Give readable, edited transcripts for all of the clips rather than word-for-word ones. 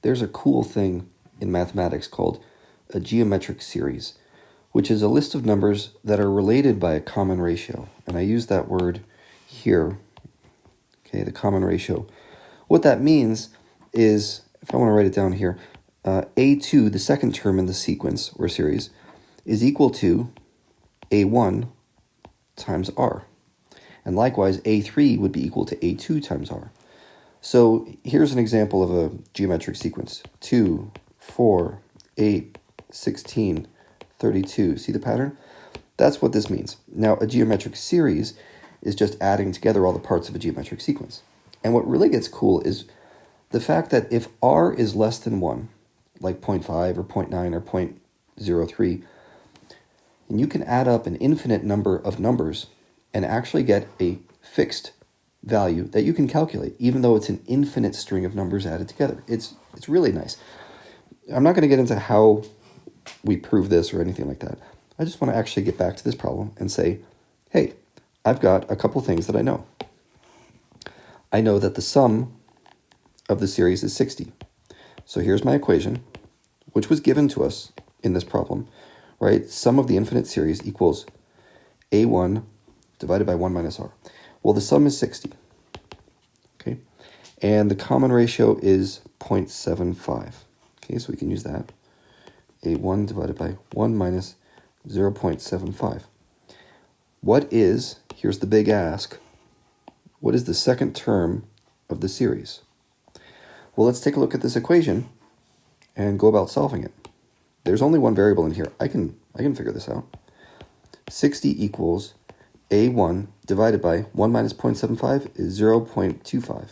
there's a cool thing in mathematics called a geometric series, which is a list of numbers that are related by a common ratio. And I use that word here, okay, the common ratio. What that means is, if I want to write it down here, A2, the second term in the sequence or series, is equal to A1 times R. And likewise, A3 would be equal to A2 times R. So here's an example of a geometric sequence. 2, 4, 8, 16, 32. See the pattern? That's what this means. Now, a geometric series is just adding together all the parts of a geometric sequence. And what really gets cool is the fact that if R is less than 1, like 0.5 or 0.9 or 0.03, and you can add up an infinite number of numbers and actually get a fixed value that you can calculate, even though it's an infinite string of numbers added together. It's really nice. I'm not going to get into how we prove this or anything like that. I just want to actually get back to this problem and say, hey, I've got a couple things that I know. I know that the sum of the series is 60. So here's my equation, which was given to us in this problem, right? Sum of the infinite series equals A1 divided by 1 minus R. Well, the sum is 60, okay? And the common ratio is 0.75, okay? So we can use that. A1 divided by 1 minus 0.75. What is, here's the big ask, what is the second term of the series? Well, let's take a look at this equation and go about solving it. There's only one variable in here. I can figure this out. 60 equals A1 divided by 1 minus 0.75 is 0.25.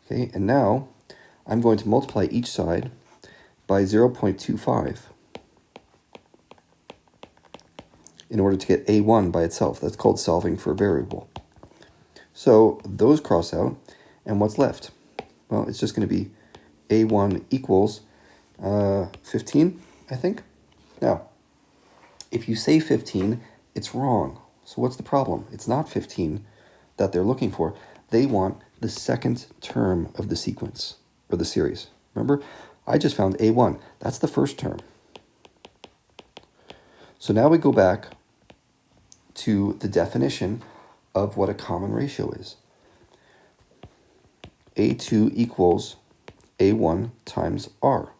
Okay, and now I'm going to multiply each side by 0.25 in order to get A1 by itself. That's called solving for a variable. So those cross out, and what's left? Well, it's just going to be A1 equals 15, I think. Now, if you say 15, it's wrong. So what's the problem? It's not 15 that they're looking for. They want the second term of the sequence, or the series. Remember, I just found A1. That's the first term. So now we go back to the definition of what a common ratio is. A2 equals A1 times R.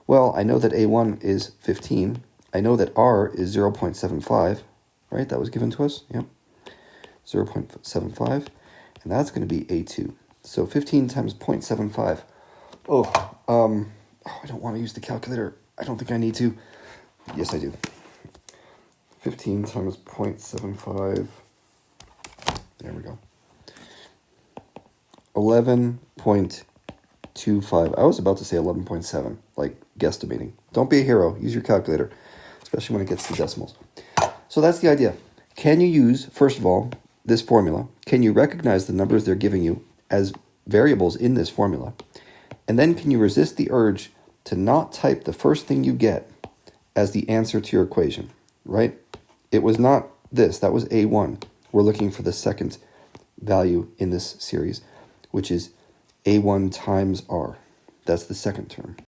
Well, I know that A1 is 15. I know that R is 0.75, right? That was given to us, yep. 0.75, and that's going to be A2. So 15 times 0.75. I don't want to use the calculator. I don't think I need to. Yes, I do. 15 times 0.75. There we go. 11.25. I was about to say 11.7, like guesstimating. Don't be a hero. Use your calculator, especially when it gets to decimals. So that's the idea. Can you use, first of all, this formula? Can you recognize the numbers they're giving you as variables in this formula? And then can you resist the urge to not type the first thing you get as the answer to your equation, right? It was not this. That was A1. We're looking for the second value in this series, which is A1 times R. That's the second term.